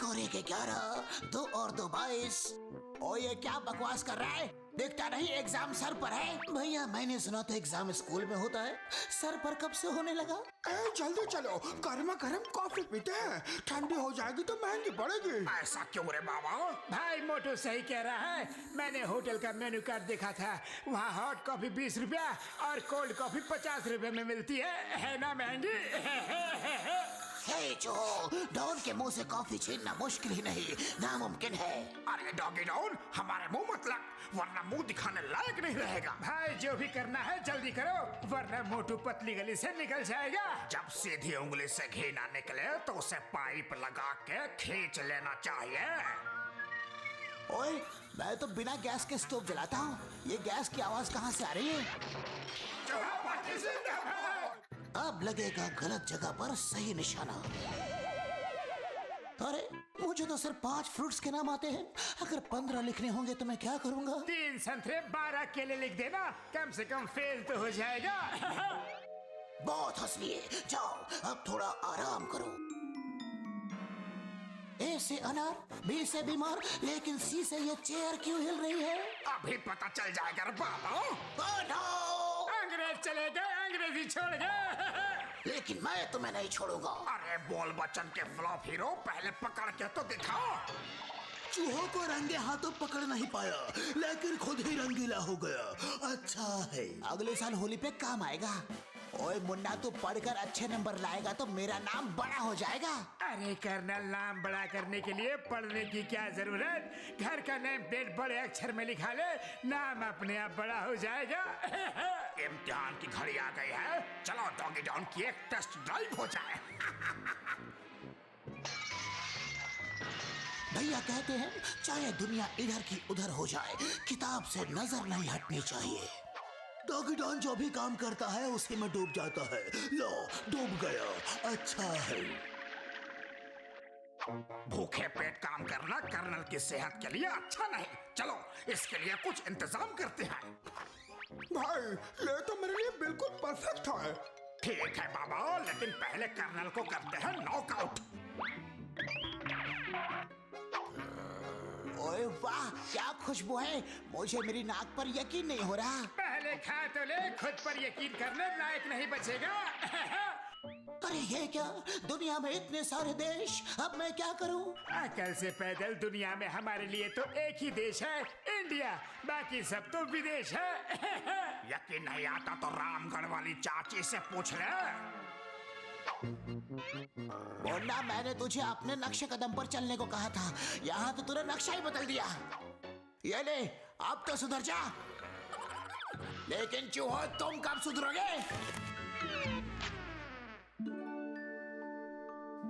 एक और एक 11, 2 और 2 22। ओ ये क्या बकवास कर रहा है? देखता नहीं एग्जाम सर पर है। भैया मैंने सुना था एग्जाम स्कूल में होता है, सर पर कब से होने लगा? जल्दी चलो, गर्मा गर्म कॉफी पीते हैं, ठंडी हो जाएगी तो महंगी पड़ेगी। ऐसा क्यों रे बाबा? भाई मोटू सही कह रहा है। मैंने होटल का मेन्यू कार्ड देखा था, वहाँ हॉट कॉफी 20 रुपया और कोल्ड कॉफी 50 रुपए में मिलती है ना महंगी? हे जो, डॉन के मुंह से कॉफी छीनना मुश्किल ही नहीं, नामुमकिन है। अरे डॉगी डॉन, हमारे मुंह मत लग, वरना मुंह दिखाने लायक नहीं रहेगा। भाई जो भी करना है जल्दी करो, वरना मोटू पतली गली से निकल जाएगा। जब सीधी उंगली से घी ना निकले तो उसे पाइप लगा के खींच लेना चाहिए। ओए, मैं तो बिना गैस के स्टोव जलाता हूँ, ये गैस की आवाज कहाँ से आ रही है? अब लगेगा गलत जगह पर सही निशाना। अरे मुझे तो सिर्फ 5 फ्रूट्स के नाम आते हैं, अगर 15 लिखने होंगे तो मैं क्या करूंगा? 3 संतरे 12 केले लिख देना, कम से कम फेल तो हो जाएगा। बहुत हंस लिए, जाओ अब थोड़ा आराम करो। ए से अनार, बी से बीमार, लेकिन सी से ये चेयर क्यों हिल रही है? अभी पता चल जाएगा बाबा। अंग्रेज चले गए, अंग्रेजी छोड़ गए। लेकिन मैं तुम्हें नहीं छोड़ूंगा। अरे बोल बच्चन के फ्लॉप हीरो, पहले पकड़ के तो दिखाओ। चूहों को रंगे हाथों पकड़ नहीं पाया, लेकिन खुद ही रंगीला हो गया। अच्छा है, अगले साल होली पे काम आएगा। ओए मुन्ना, तू पढ़कर अच्छे नंबर लाएगा तो मेरा नाम बड़ा हो जाएगा। अरे कर्नल, नाम बड़ा करने के लिए पढ़ने की क्या जरूरत? घर का नेम प्लेट बड़े अक्षर में लिखा ले, नाम अपने आप बड़ा हो जाएगा। इम्तिहान की घड़ी आ गई है, चलो डॉगी डॉन की एक टेस्ट ड्राइव हो जाए। भैया कहते हैं चाहे दुनिया इधर की उधर हो जाए, किताब से नजर नहीं हटनी चाहिए। डॉगी डॉन जो भी काम करता है उसी में डूब जाता है। लो, डूब गया। अच्छा है। भूखे पेट काम करना कर्नल की सेहत के लिए अच्छा नहीं। चलो इसके लिए कुछ इंतजाम करते हैं। भाई ये तो मेरे लिए बिल्कुल परफेक्ट है। ठीक है बाबा, लेकिन पहले कर्नल को करते हैं नॉकआउट। ओए वाह, क्या खुशबू है, मुझे मेरी नाक पर यकीन नहीं हो रहा। पहले खा तो ले, खुद पर यकीन करने लायक नहीं बचेगा। अरे ये क्या, दुनिया में इतने सारे देश, अब मैं क्या करूं? अकल से पैदल दुनिया में हमारे लिए तो एक ही देश है, इंडिया, बाकी सब तो विदेश है। यकीन नहीं आता तो रामगढ़ वाली चाची से पूछ ले। मुन्ना, मैंने तुझे अपने नक्शे कदम पर चलने को कहा था, यहाँ तो तूने नक्शा ही बदल दिया। ये ले, अब तो सुधर जा। लेकिन चूहो, तुम कब सुधरोगे?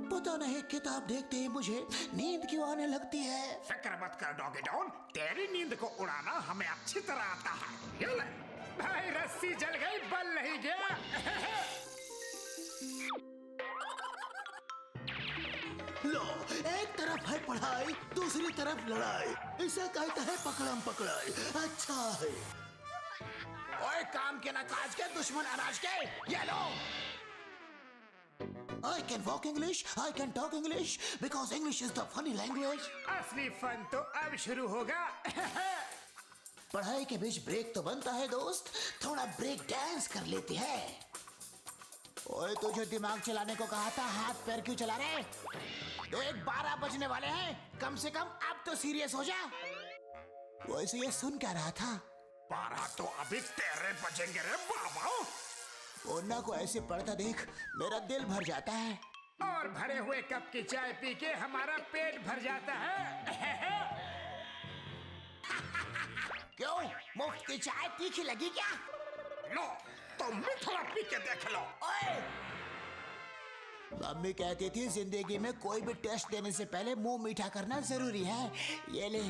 पता नहीं किताब देखते ही मुझे नींद क्यों आने लगती है। फिक्र मत कर डॉगी डॉन, तेरी नींद को उड़ाना हमें अच्छी तरह आता है। ये ले। भाई रस्सी जल गई, बल नहीं गया। लो, एक तरफ है पढ़ाई, दूसरी तरफ लड़ाई, इसे कहते हैं पकड़म पकड़ाई। अच्छा है। ओए काम के ना काज के, दुश्मन अनाज के, ये लो। I can walk English, I can talk English, because English is the funny language. असली फन तो अब शुरू होगा। पढ़ाई के बीच ब्रेक तो बनता है दोस्त, थोड़ा ब्रेक डांस कर लेते हैं। ओए तुझे दिमाग चलाने को कहा था, हाथ पैर क्यों चला रहे? तो 12 बजने वाले हैं, कम से कम अब तो सीरियस हो जा। वैसे ये सुन क्या रहा था? 12 तो अभी 13 बजेंगे रे बाबा। मुन्ना को ऐसे पढ़ता देख मेरा दिल भर जाता है। और भरे हुए कप की चाय पी के हमारा पेट भर जाता है। क्यों, मुफ्त की चाय तीखी लगी क्या? लो, तुम भी थोड़ा पी के देख लो। ओए! मम्मी कहती थी जिंदगी में कोई भी टेस्ट देने से पहले मुंह मीठा करना जरूरी है। ये ले।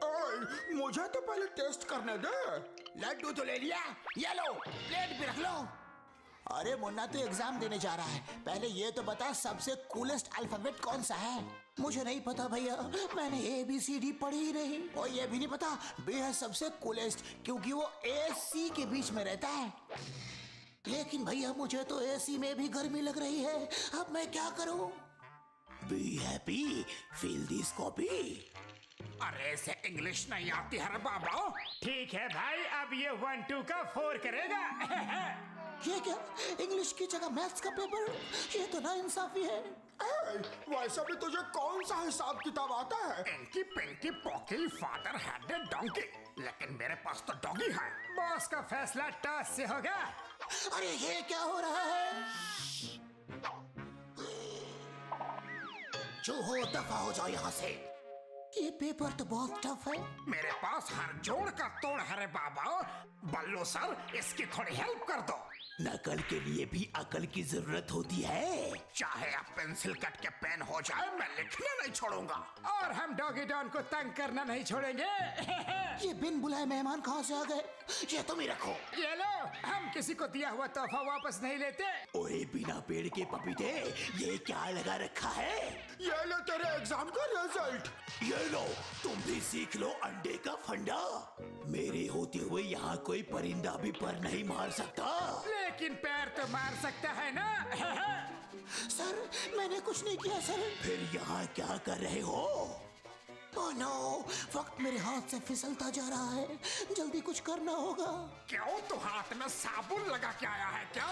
ओए, मुझे तो पहले टेस्ट करने दे। लड्डू तो ले लिया, ये लो, प्लेट भी रख लो। अरे मुन्ना, तो एग्जाम देने जा रहा है, पहले ये तो बता सबसे कूलेस्ट अल्फाबेट कौन सा है? मुझे नहीं पता भैया, मैंने ABCD पढ़ी ही नहीं। और ये भी नहीं पता B है सबसे कूलेस्ट, क्योंकि वो AC के बीच में रहता है। लेकिन भैया मुझे तो AC में भी गर्मी लग रही है, अब मैं क्या करूं? Be happy, feel this copy. अरे इसे इंग्लिश नहीं आती है रे बाबा। ठीक है भाई, अब ये 1 2 का 4 करेगा। ये क्या, इंग्लिश की जगह मैथ्स का पेपर? ये तो नाइंसाफी है। वैसे भी तुझे कौन सा हिसाब किताब आता है? Inky pinky ponky father had a donkey, लेकिन मेरे पास तो डॉगी है। बॉस का फैसला टॉस से होगा। अरे ये क्या हो रहा है? जो हो दफा हो जाओ यहाँ से। ये पेपर तो बहुत टफ है। मेरे पास हर जोड़ का तोड़ है रे बाबा। बल्लू सर, इसकी थोड़ी हेल्प कर दो। नकल के लिए भी अकल की जरूरत होती है। चाहे अब पेंसिल कट के पेन हो जाए, मैं लिखना नहीं छोड़ूंगा। और हम डॉगी डॉन को तंग करना नहीं छोड़ेंगे। ये बिन बुलाए मेहमान कहाँ से आ गए? ये तुम ही रखो। ये लो, हम किसी को दिया हुआ तोहफा वापस नहीं लेते। ओए बिना पेड़ के पपीते, ये क्या लगा रखा है? ये ले तेरे एग्जाम का रिजल्ट। ये लो, तुम भी सीख लो अंडे का फंडा। मेरे होते हुए यहाँ कोई परिंदा भी पर नहीं मार सकता। लेकिन पैर तो मार सकता है ना। सर, मैंने कुछ नहीं किया सर। फिर यहाँ क्या कर रहे हो? ओह नो, वक्त मेरे हाथ से फिसलता जा रहा है। जल्दी कुछ करना होगा। क्यों, तू हाथ में साबुन लगा के आया है क्या?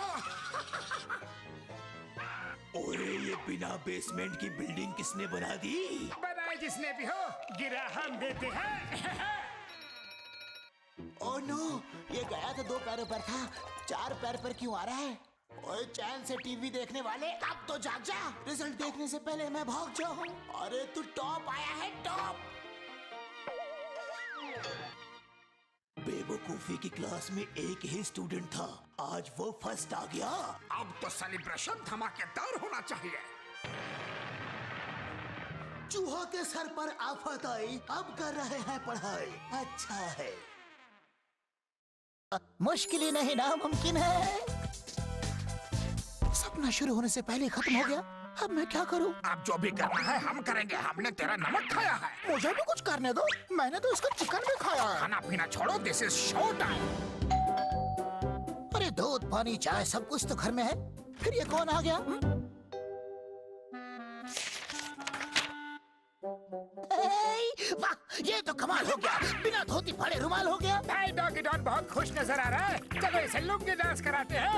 और ये बिना बेसमेंट की बिल्डिंग किसने बना दी? बनाए जिसने भी हो, गिरा हम देते हैं। ओह नो, ये गया तो 2 पैरों पर था, 4 पैर पर क्यों आ रहा है? ओए चैन से टीवी देखने वाले, अब तो जाग जा। रिजल्ट देखने से पहले मैं भाग जाऊं। अरे तू टॉप आया है, टॉप। बेवकूफी की क्लास में एक ही स्टूडेंट था, आज वो फर्स्ट आ गया। अब तो सेलिब्रेशन धमाकेदार होना चाहिए। चूहा के सर पर आफत आई, अब कर रहे हैं पढ़ाई। अच्छा है, मुश्किल ही नहीं नामुमकिन है। सपना शुरू होने से पहले खत्म हो गया। अब मैं क्या करूं? अब जो भी करना है हम करेंगे। हमने तेरा नमक खाया है। मुझे भी कुछ करने दो, मैंने तो इसका चिकन भी खाया है। खाना पीना छोड़ो, दिस इज शो टाइम। अरे दूध पानी चाय सब कुछ तो घर में है, फिर ये कौन आ गया? वाह, ये तो कमाल हो गया। बिना धोती फाड़े रुमाल हो गया। भाई डॉगी डॉन बहुत खुश नजर आ रहा है। चलो इसे लुंगी डांस कराते हैं।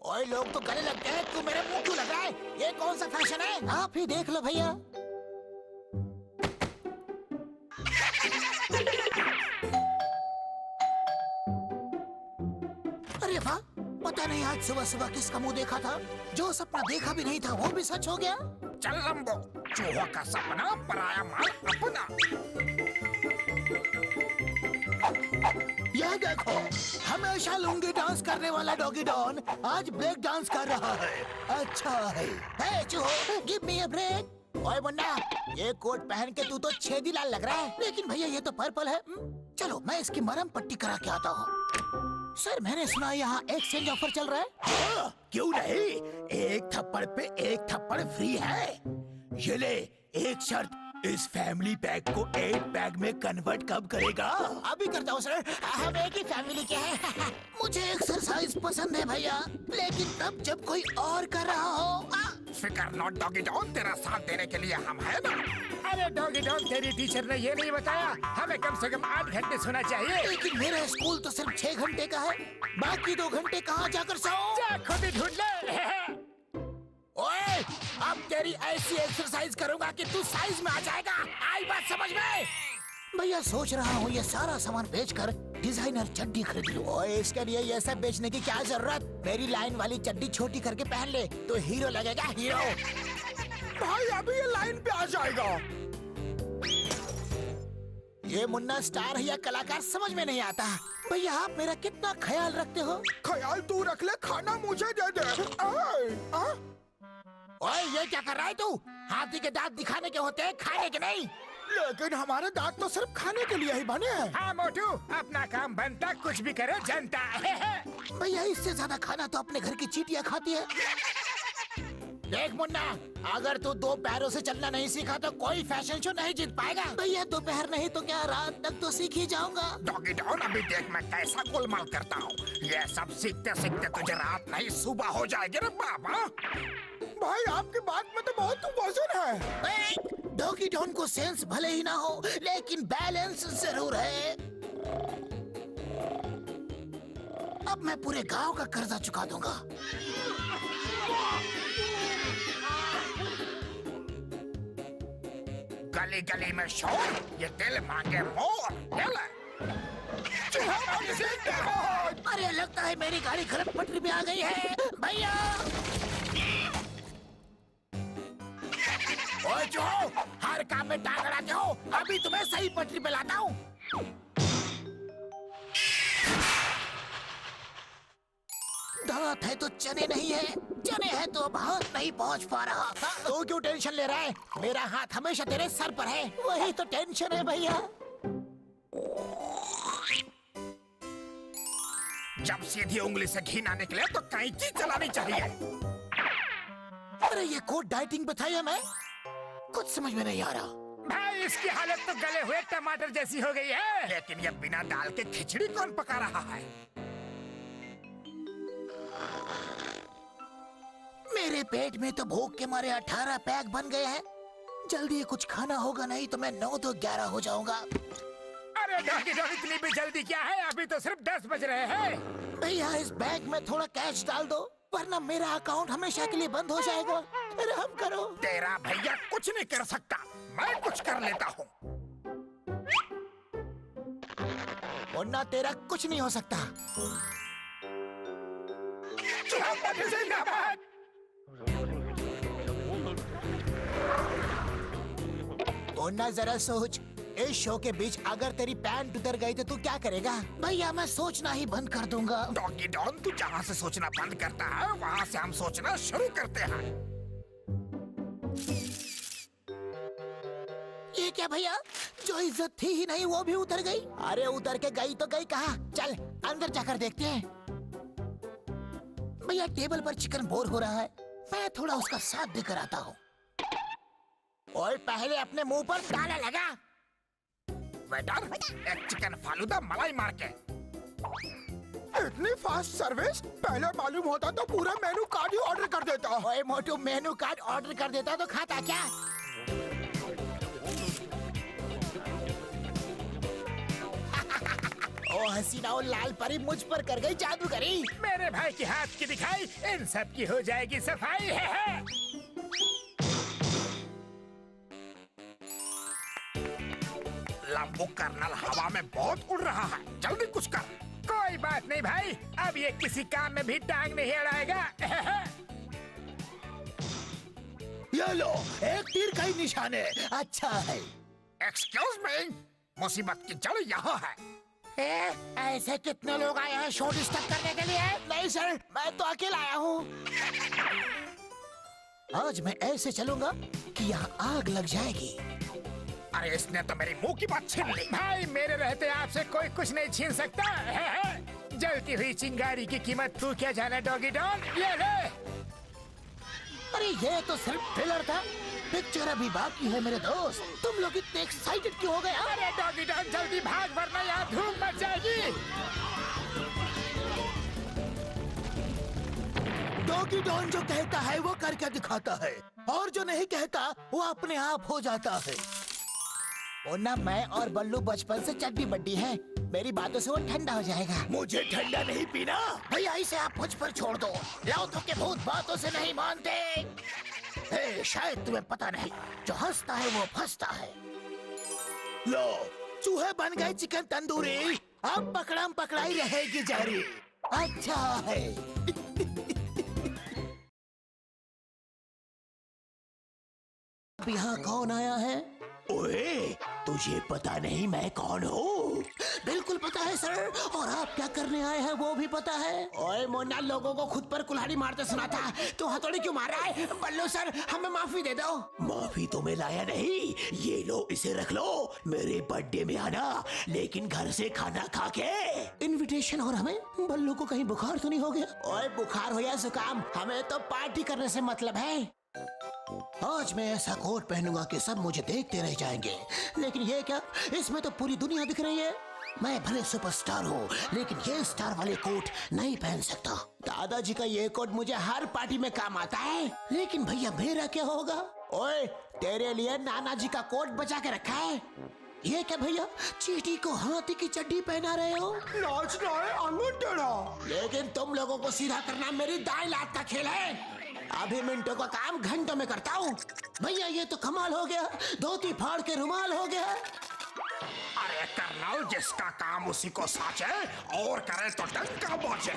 ओए लोग तो गले लगते हैं, तू मेरे मुंह क्यों लग रहा है? ये कौन सा फैशन है? आप ही देख लो भैया। अरे वाह, पता नहीं आज सुबह सुबह किसका मुंह देखा था। जो सपना देखा भी नहीं था वो भी सच हो गया। चल लंबो, चूहा का सपना पराया माल अपना। यह देखो, हमेशा लुंगी डांस करने वाला डॉगी डॉन आज ब्रेक डांस कर रहा है। अच्छा है। हे चूहो, गिव मी अ ब्रेक। ओए मुन्ना, ये कोट पहन के तू तो छेदीलाल लग रहा है। लेकिन भैया ये तो पर्पल है। चलो मैं इसकी मरहम पट्टी करा के आता हूँ। सर मैंने सुना यहाँ एक्सचेंज ऑफर चल रहा है। क्यों नहीं, एक थप्पड़ पे एक थप्पड़ फ्री है। ये ले, एक शर्त, इस फैमिली पैक को 8 पैक में कन्वर्ट कब करेगा? अभी करता हूँ सर, हम एक ही फैमिली के हैं। मुझे एक्सरसाइज पसंद है भैया, लेकिन तब जब कोई और कर रहा हो। फिकर नॉट डॉगी डॉन, तेरा साथ देने के लिए हम है ना। अरे डॉगी डॉन, तेरी टीचर ने ये नहीं बताया हमें कम से कम 8 घंटे सोना चाहिए? लेकिन मेरा स्कूल तो सिर्फ 6 घंटे का है, बाकी 2 घंटे कहाँ जाकर सोऊं? जा खुद ही ढूंढ ले। ओए, अब तेरी ऐसी एक्सरसाइज करूंगा कि तू साइज में आ जाएगा। आई बात समझ में? भैया सोच रहा हूँ ये सारा सामान बेचकर डिजाइनर चड्डी खरीद लूं। ओए, इसके लिए ये सब बेचने की क्या जरूरत? मेरी लाइन वाली चड्डी छोटी करके पहन ले तो हीरो लगेगा, हीरो। भाई अभी ये लाइन पे आ जाएगा। ये मुन्ना स्टार है या कलाकार समझ में नहीं आता। भैया आप मेरा कितना ख्याल रखते हो। ख्याल तू रख ले, खाना मुझे दे दे। ओए ये क्या कर रहा है तू? हाथी के दांत दिखाने के होते हैं, खाने के नहीं। लेकिन हमारे दांत तो सिर्फ खाने के लिए ही बने हैं। हाँ मोटू, अपना काम बनता, कुछ भी करे जनता। भैया इससे ज्यादा खाना तो अपने घर की चींटियां खाती है। देख मुन्ना, अगर तू दो पैरों से चलना नहीं सीखा तो कोई फैशन शो नहीं जीत पाएगा। भैया दोपहर नहीं तो क्या रात तक तो सीख ही जाऊंगा। डॉगी डॉन, अभी देख मैं कैसा गोलमाल करता हूँ। ये सब सीखते सीखते तुझे रात नहीं सुबह हो जाएगी रे बाबा। भाई आपकी बात में तो बहुत वजन है। डॉगी डॉन को सेंस भले ही ना हो लेकिन बैलेंस जरूर है। अब मैं पूरे गांव का कर्जा चुका दूंगा। गली गली में शोर, ये दिल मांगे मोर। ये ले। अरे लगता है मेरी गाड़ी गलत पटरी पे आ गई है। भैया ओए जो हर काम में टांग अड़ाते हो, अभी तुम्हें सही पटरी पे लाता हूँ। दांत है तो चने नहीं है, चने है तो अब हाथ नहीं पहुँच पा रहा। तू क्यों टेंशन ले रहा है? मेरा हाथ हमेशा तेरे सर पर है। वही तो टेंशन है भैया। जब सीधी उंगली से घी ना निकले तो कैंची चलानी चाहिए। अरे ये कोड डाइटिंग पे था या मैं? कुछ समझ में नहीं आ रहा। भाई इसकी हालत तो गले हुए टमाटर जैसी हो गई है। लेकिन ये बिना दाल के खिचड़ी कौन पका रहा है? मेरे पेट में तो भूख के मारे 18 पैक बन गए हैं। जल्दी कुछ खाना होगा, नहीं तो मैं 9 तो 11 हो जाऊंगा। अरे डॉगी डॉगी, इतनी भी जल्दी क्या है? अभी तो सिर्फ 10 बज रहे हैं। भैया इस बैग में थोड़ा कैश डाल दो, वरना मेरा अकाउंट हमेशा के लिए बंद हो जाएगा। रहम करो। तेरा भैया कुछ नहीं कर सकता, मैं कुछ कर लेता हूँ। मुन्ना तेरा कुछ नहीं हो सकता। मुन्ना जरा सोच, इस शो के बीच अगर तेरी पैंट उतर गई तो तू क्या करेगा? भैया मैं सोचना ही बंद कर दूंगा। डॉगी डॉन, तू जहाँ से सोचना बंद करता है वहाँ से हम सोचना शुरू करते हैं। ये क्या भैया, जो इज्जत थी ही नहीं वो भी उतर गई। अरे उतर के गई तो गई कहाँ? चल अंदर जाकर देखते हैं। भैया टेबल पर चिकन बोर हो रहा है, मैं थोड़ा उसका साथ देकर आता हूँ। और पहले अपने मुंह पर ताला लगा। वेटर, एक चिकन फालूदा मलाई मार के। इतनी फास्ट सर्विस? पहले मालूम होता तो पूरा मेनू कार्ड ही ऑर्डर कर देता। ओए मोटू, मेनू कार्ड ऑर्डर कर देता तो खाता क्या? ओ हसीना और लाल परी मुझ पर कर गई जादूगरी। मेरे भाई के हाथ की दिखाई, इन सब की हो जाएगी सफाई है। लंबू कर्नल हवा में बहुत उड़ रहा है, जल्दी कुछ कर। कोई बात नहीं भाई, अब ये किसी काम में भी टांग नहीं अड़ाएगा। ये लो, एक तीर का ही निशान है। अच्छा है। एक्सक्यूज मी, मुसीबत की जड़ यहाँ है। ऐसे कितने लोग आए हैं शो डिस्टर्ब करने के लिए? नहीं सर, मैं तो अकेला आया हूँ। आज मैं ऐसे चलूंगा कि यहाँ आग लग जाएगी। अरे इसने तो मेरी मुंह की बात छीन ली। भाई मेरे रहते आपसे कोई कुछ नहीं छीन सकता। जलती हुई चिंगारी की कीमत तू क्या जाने डॉगी डॉन? ये ले। अरे ये तो सिर्फ ट्रेलर था, पिक्चर अभी बाकी है मेरे दोस्त। तुम लोग इतने एक्साइटेड क्यों हो गए? अरे डॉगी डॉन जल्दी भाग, वरना यहाँ धूम मच जाएगी। डॉगी डॉन जो कहता है वो करके दिखाता है, और जो नहीं कहता वो अपने आप हो जाता है। ना मैं और बल्लू बचपन से चड्डी बड्डी हैं। मेरी बातों से वो ठंडा हो जाएगा। मुझे ठंडा नहीं पीना। भैया इसे आप मुझ पर छोड़ दो। लौटों के भूत बातों से नहीं मानते। शायद तुम्हें पता नहीं, जो हंसता है वो फंसता है। लो, चूहे बन गए चिकन तंदूरी। अब पकड़म पकड़ाई रहेगी जारी। अच्छा है। अब यहाँ कौन आया है? ओए, तुझे पता नहीं मैं कौन हूँ? बिल्कुल पता है सर, और आप क्या करने आए हैं वो भी पता है। ओए मोना, लोगों को खुद पर कुल्हाड़ी मारते सुना था, तो हथौड़ी क्यों मार रहा है? बल्लू सर, हमें माफी दे दो। माफी तो मैं लाया नहीं, ये लो इसे रख लो। मेरे बर्थडे में आना, लेकिन घर से खाना खा के। इन्विटेशन। और हमें? बल्लू को कहीं बुखार तो नहीं हो गया? ओए बुखार हो या जुकाम, हमें तो पार्टी करने से मतलब है। आज मैं ऐसा कोट पहनूंगा कि सब मुझे देखते रह जाएंगे। लेकिन ये क्या, इसमें तो पूरी दुनिया दिख रही है। मैं भले सुपरस्टार हूँ, लेकिन ये स्टार वाले कोट नहीं पहन सकता। दादाजी का ये कोट मुझे हर पार्टी में काम आता है, लेकिन भैया मेरा क्या होगा? ओए, तेरे लिए नाना जी का कोट बचा के रखा है। ये क्या भैया, चींटी को हाथी की चड्डी पहना रहे हो? नाचना है आंगन टेढ़ा। लेकिन तुम लोगों को सीधा करना मेरी दाएं लात का खेल है। अभी मिनटों का काम घंटों में करता हूँ। भैया ये तो कमाल हो गया, धोती फाड़ के रुमाल हो गया। अरे कर्नल, जिसका काम उसी को साचे, और करे तो डंका बजे।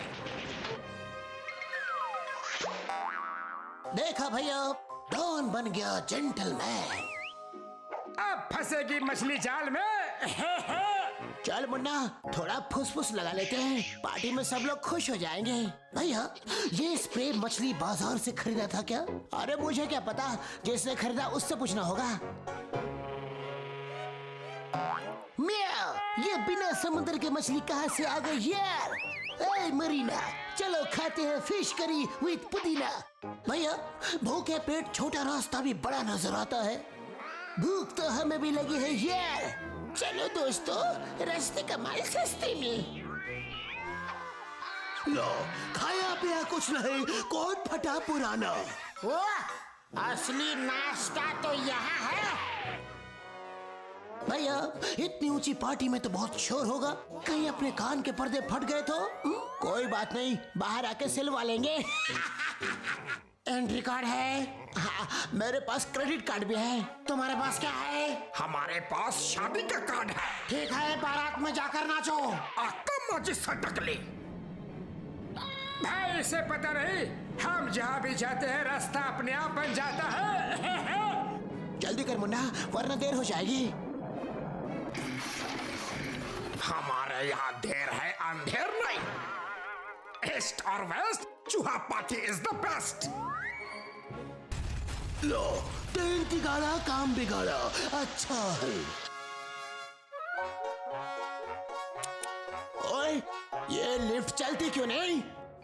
देखा भैया, डॉन बन गया जेंटलमैन। अब फंसेगी मछली जाल में। चल मुन्ना, थोड़ा फुसफुस लगा लेते हैं, पार्टी में सब लोग खुश हो जाएंगे। भैया ये स्प्रे मछली बाजार से खरीदा था क्या? अरे मुझे क्या पता, जिसने खरीदा उससे पूछना होगा। मियाँ, ये बिना समुद्र के मछली कहाँ से आ गई यार? ए मरीना, चलो खाते हैं फिश करी विद पुदीना। भैया भूखे पेट छोटा रास्ता भी बड़ा नजर आता है। भूख तो हमें भी लगी है यार। चलो दोस्तों, रास्ते का माल सस्ते में। लो, खाया पिया कुछ नहीं, कोट फटा पुराना। वो असली नाश्ता तो यहाँ है। भैया इतनी ऊंची पार्टी में तो बहुत शोर होगा, कहीं अपने कान के पर्दे फट गए तो? कोई बात नहीं, बाहर आके सिलवा लेंगे। एंट्री कार्ड है? हाँ, मेरे पास क्रेडिट कार्ड भी है। तुम्हारे पास क्या है? हमारे पास शादी का कार्ड है। ठीक है, बारात में जाकर नाचो। आका मजी सटकली। भाई इसे पता नहीं, हम जहाँ भी जाते हैं रास्ता अपने आप बन जाता है। जल्दी कर मुन्ना, वरना देर हो जाएगी। हमारे यहाँ देर है, अंधेर नहीं। ईस्ट और वेस्ट, चूहा पार्टी इज द बेस्ट। लो, तेल बिगाड़ा काम बिगाड़ा, अच्छा है। ओए, ये लिफ्ट चलती क्यों नहीं?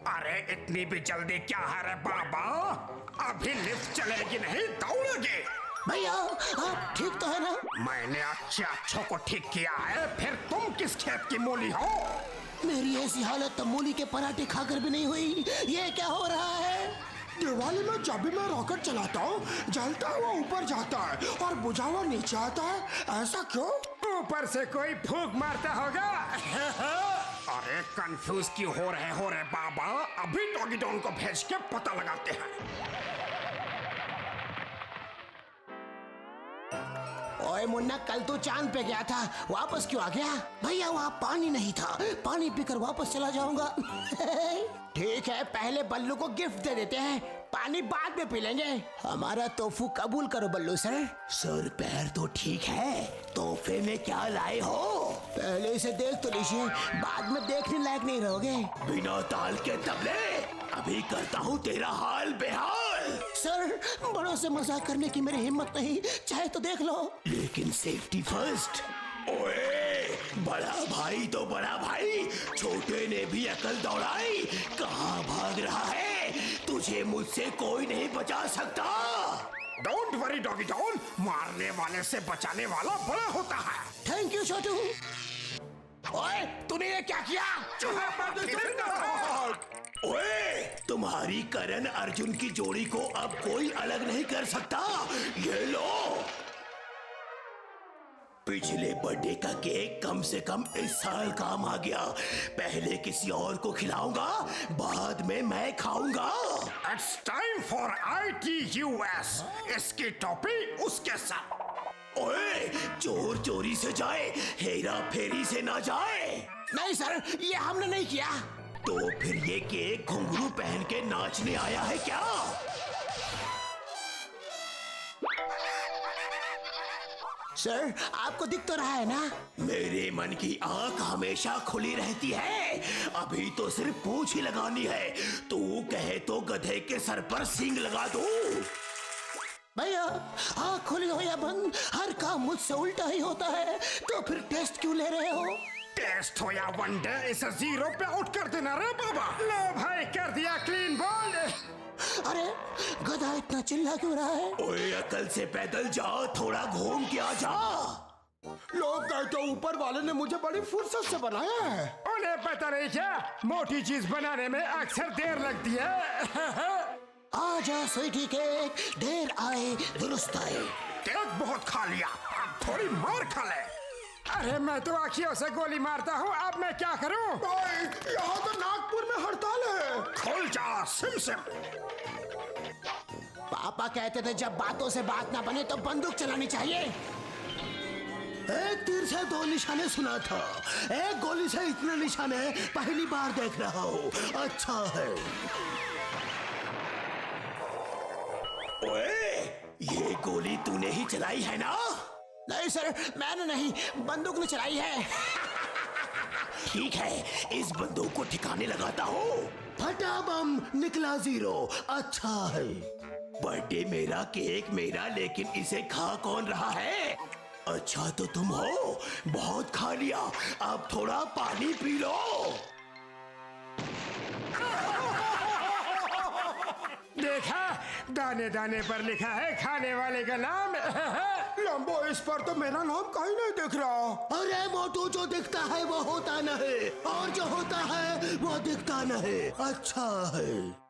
अरे इतनी भी जल्दी क्या है रे बाबा? अभी लिफ्ट चलेगी नहीं, दौड़ेगी। भैया आप ठीक तो है ना? मैंने अच्छों को ठीक किया है, फिर तुम किस खेत की मूली हो? मेरी ऐसी हालत तो मूली के पराठे खाकर भी नहीं हुई। ये क्या हो रहा है? दिवाली में जब भी मैं रॉकेट चलाता हूँ, जलता हुआ ऊपर जाता है और बुझा हुआ नीचे आता है। ऐसा क्यों? ऊपर से कोई फूंक मारता होगा। अरे कंफ्यूज क्यों हो रहे बाबा? अभी डॉगी डॉन को भेज के पता लगाते हैं। ओए मुन्ना, कल तो चांद पे गया था, वापस क्यों आ गया? भैया वहाँ पानी नहीं था, पानी पीकर वापस चला जाऊंगा। ठीक है, पहले बल्लू को गिफ्ट दे देते हैं, पानी बाद में पी लेंगे। हमारा तोहफू कबूल करो बल्लू सर। सर पैर तो ठीक है, तोहफे में क्या लाए हो? पहले इसे देख तो लीजिए, बाद में देखने लायक नहीं रहोगे। बिना ताल के तबले, अभी करता हूँ तेरा हाल बेहाल। सर बड़ों से मजाक करने की मेरी हिम्मत नहीं, चाहे तो देख लो, लेकिन सेफ्टी फर्स्ट। ओए, बड़ा भाई तो बड़ा भाई, छोटे ने भी अकल दौड़ाई। कहाँ भाग रहा है? तुझे मुझसे कोई नहीं बचा सकता। डोंट वरी डॉगी डॉन, मारने वाले से बचाने वाला बड़ा होता है। थैंक यू छोटू। ओए, तूने ये क्या किया? ओए, तुम्हारी करण अर्जुन की जोड़ी को अब कोई अलग नहीं कर सकता। ये लो, पिछले बर्थडे का केक कम से कम इस साल काम आ गया। पहले किसी और को खिलाऊंगा, बाद में मैं खाऊंगा। It's time for ITUS। इसकी टोपी उसके साथ। ओए, चोर चोरी से जाए, हेरा फेरी से ना जाए। नहीं सर, ये हमने नहीं किया। तो फिर ये केक घुंघरू पहन के नाचने आया है क्या? सर आपको दिख तो रहा है ना, मेरे मन की आंख हमेशा खुली रहती है। अभी तो सिर्फ पूंछ ही लगानी है। तू कहे तो गधे के सर पर सींग लगा दूं। भैया आंख खुली हो या बंद, हर काम मुझसे उल्टा ही होता है। तो फिर टेस्ट क्यों ले रहे हो? टेस्ट हो या वनडे, इसे 0 पे आउट कर देना रे बाबा। लो भाई, कर दिया क्लीन बोल्ड। अरे गधा इतना चिल्ला क्यों रहा है? ओए अकल से पैदल जा, थोड़ा घूम के आ जा। लोग कहते हैं ऊपर वाले ने मुझे बड़ी फुर्सत से बनाया है। उन्हें पता नहीं क्या, मोटी चीज बनाने में अक्सर देर लगती है। आजा स्वीटी केक, देर आए दुरुस्त आए। केक बहुत खा लिया, अब थोड़ी मार खा ले। अरे मैं तो आँखियों से गोली मारता हूँ, अब मैं क्या करूँ? यहाँ तो नागपुर में हड़ताल है। खोल जा सिम सिम। पापा कहते थे जब बातों से बात ना बने तो बंदूक चलानी चाहिए। एक तीर से 2 निशाने सुना था, एक गोली से इतने निशाने पहली बार देख रहा हूँ। अच्छा है। ओए, ये गोली तूने ही चलाई है ना? नहीं सर, मैंने नहीं, बंदूक ने चलाई है। ठीक है, इस बंदूक को ठिकाने लगाता हूँ। फटा बम, निकला 0। अच्छा है। बर्थडे मेरा, केक मेरा, लेकिन इसे खा कौन रहा है? अच्छा तो तुम हो, बहुत खा लिया, अब थोड़ा पानी पी लो। देखा, दाने दाने पर लिखा है खाने वाले का नाम। लंबो, इस पर तो मेरा नाम कहीं नहीं दिख रहा। अरे मोटू, जो दिखता है वो होता नहीं, और जो होता है वो दिखता नहीं। अच्छा है।